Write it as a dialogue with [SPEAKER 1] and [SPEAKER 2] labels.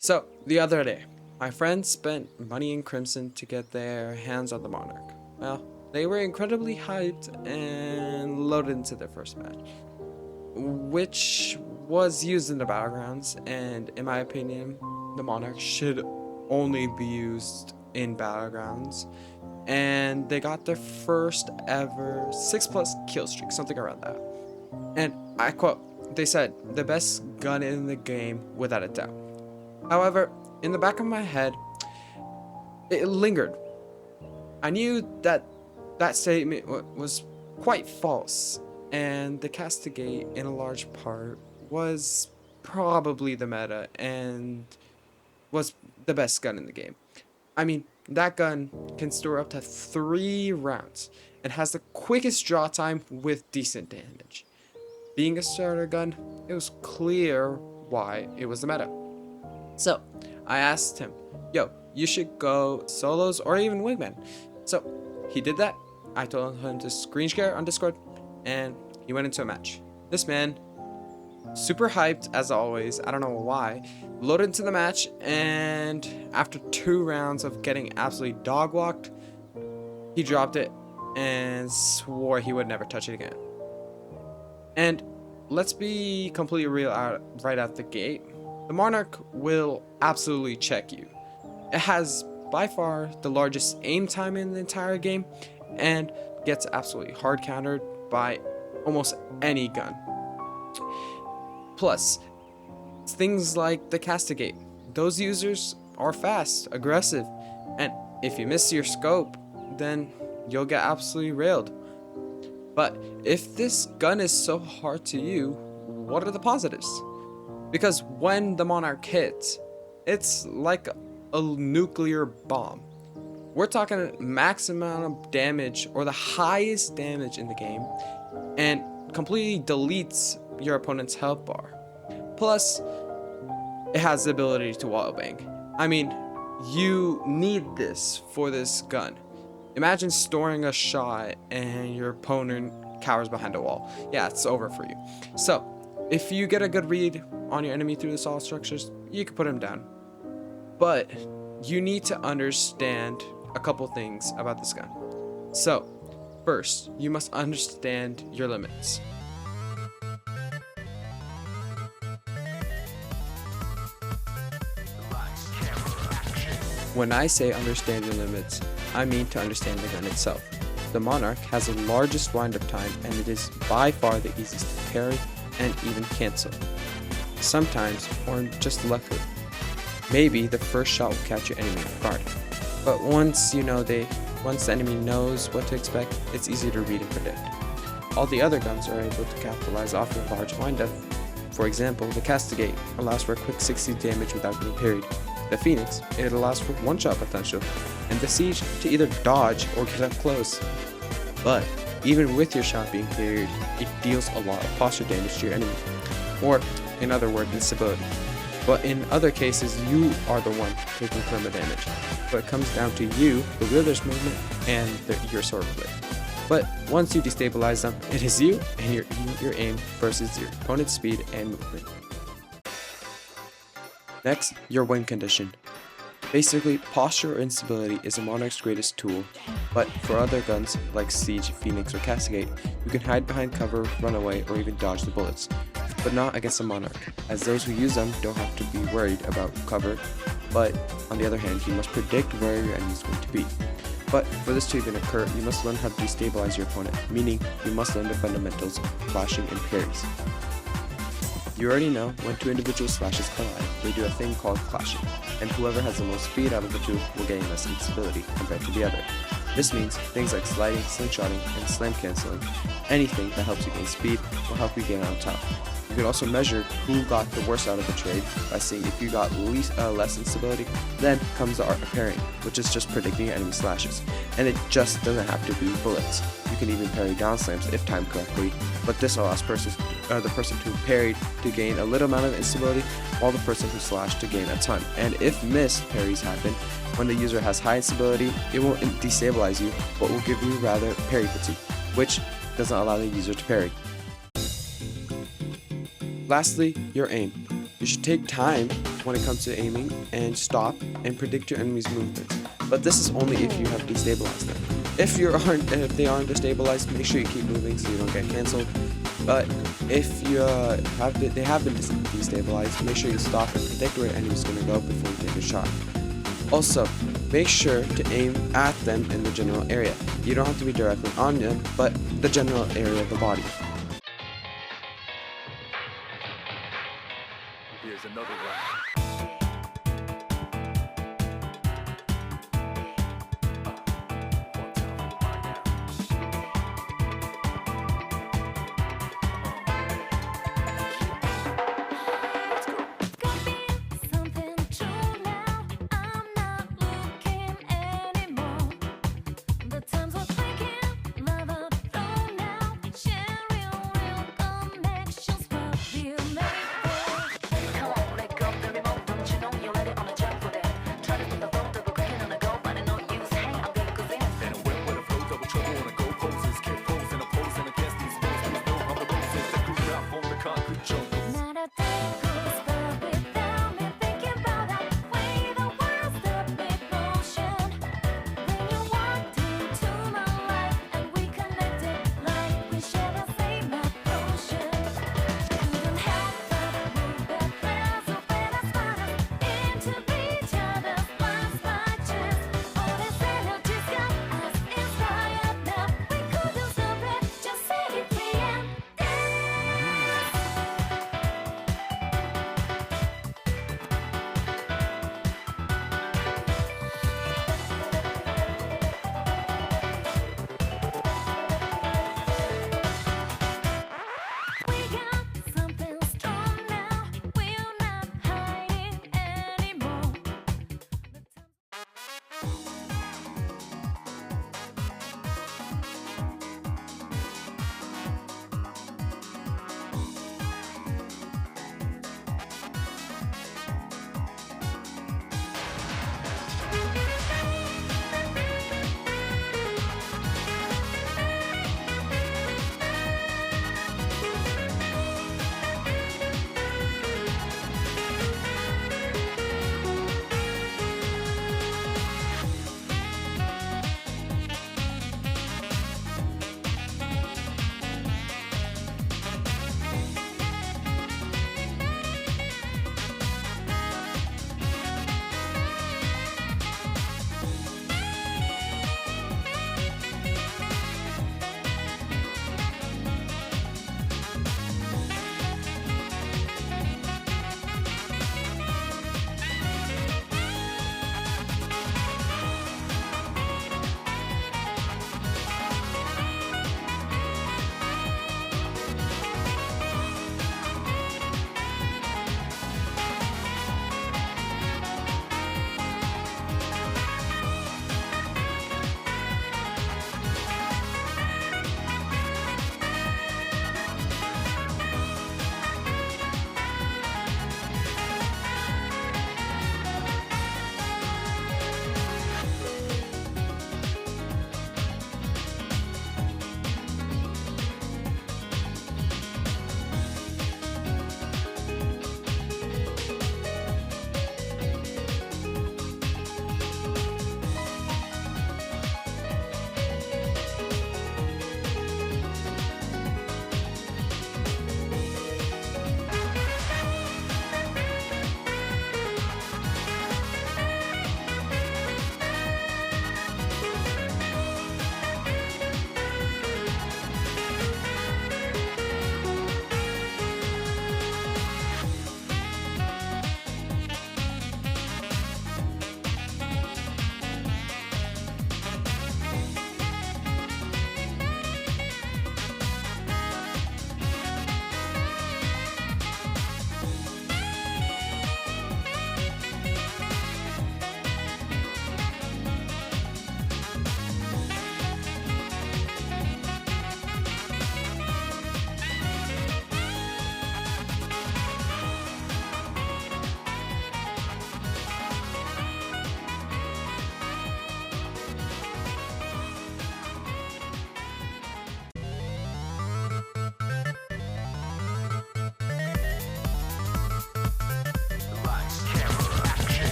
[SPEAKER 1] So, the other day, my friends spent money in Crimson to get their hands on the Monarch. Well, they were incredibly hyped and loaded into their first match, which was used in the Battlegrounds, and in my opinion, the Monarch should only be used in Battlegrounds. And they got their first ever 6+ kill streak, something around that. And I quote, they said, the best gun in the game without a doubt. However, in the back of my head, it lingered. I knew that that statement was quite false, and the Castigate, in a large part, was probably the meta and was the best gun in the game. I mean, that gun can store up to 3 rounds and has the quickest draw time with decent damage. Being a starter gun, it was clear why it was the meta. So, I asked him, yo, you should go solos or even wingman. So, he did that. I told him to screen share on Discord, and he went into a match. This man, super hyped as always, I don't know why, loaded into the match, and after 2 rounds of getting absolutely dog walked, he dropped it and swore he would never touch it again. And let's be completely real right out the gate. The Monarch will absolutely check you. It has by far the largest aim time in the entire game and gets absolutely hard countered by almost any gun. Plus, things like the Castigate. Those users are fast, aggressive, and if you miss your scope, then you'll get absolutely railed. But if this gun is so hard to use, what are the positives? Because when the Monarch hits, it's like a nuclear bomb. We're talking max amount of damage, or the highest damage in the game, and completely deletes your opponent's health bar. Plus, it has the ability to wallbang. I mean, you need this for this gun. Imagine storing a shot and your opponent cowers behind a wall. Yeah, it's over for you. So, if you get a good read on your enemy through the solid structures, you can put him down. But you need to understand a couple things about this gun. So, first, you must understand your limits. When I say understand your limits, I mean to understand the gun itself. The Monarch has the largest windup time, and it is by far the easiest to parry and even cancel. Sometimes, or just luckily, maybe the first shot will catch your enemy off guard. But once the enemy knows what to expect, it's easy to read and predict. All the other guns are able to capitalize off your large windup. For example, the Castigate allows for a quick 60 damage without being parried. The Phoenix, it allows for one-shot potential, and the Siege to either dodge or get up close. But even with your shot being parried, it deals a lot of posture damage to your enemy, or in other words, instability. But in other cases, you are the one taking perma damage. So it comes down to you, the wielder's movement, and your swordplay. But once you destabilize them, it is you and your aim versus your opponent's speed and movement. Next, your win condition. Basically, posture or instability is a Monarch's greatest tool, but for other guns like Siege, Phoenix, or Castigate, you can hide behind cover, run away, or even dodge the bullets. But not against a Monarch, as those who use them don't have to be worried about cover, but on the other hand, you must predict where your enemy is going to be. But for this to even occur, you must learn how to destabilize your opponent, meaning you must learn the fundamentals of flashing and parries. You already know when 2 individual slashes collide, they do a thing called clashing, and whoever has the most speed out of the 2 will gain less instability compared to the other. This means things like sliding, slingshotting, and slam canceling. Anything that helps you gain speed will help you gain on top. You can also measure who got the worst out of the trade by seeing if you got less instability. Then comes the art of parrying, which is just predicting your enemy slashes. And it just doesn't have to be bullets. You can even parry down slams if timed correctly, but this allows the person who parried to gain a little amount of instability, while the person who slashed to gain a ton. And if missed parries happen, when the user has high instability, it won't destabilize you, but will give you rather parry fatigue, which doesn't allow the user to parry. Lastly, your aim. You should take time when it comes to aiming and stop and predict your enemy's movements. But this is only if you have destabilized them. If they aren't destabilized, make sure you keep moving so you don't get cancelled. But if they have been destabilized, make sure you stop and predict where your enemy's gonna go before you take a shot. Also, make sure to aim at them in the general area. You don't have to be directly on them, but the general area of the body.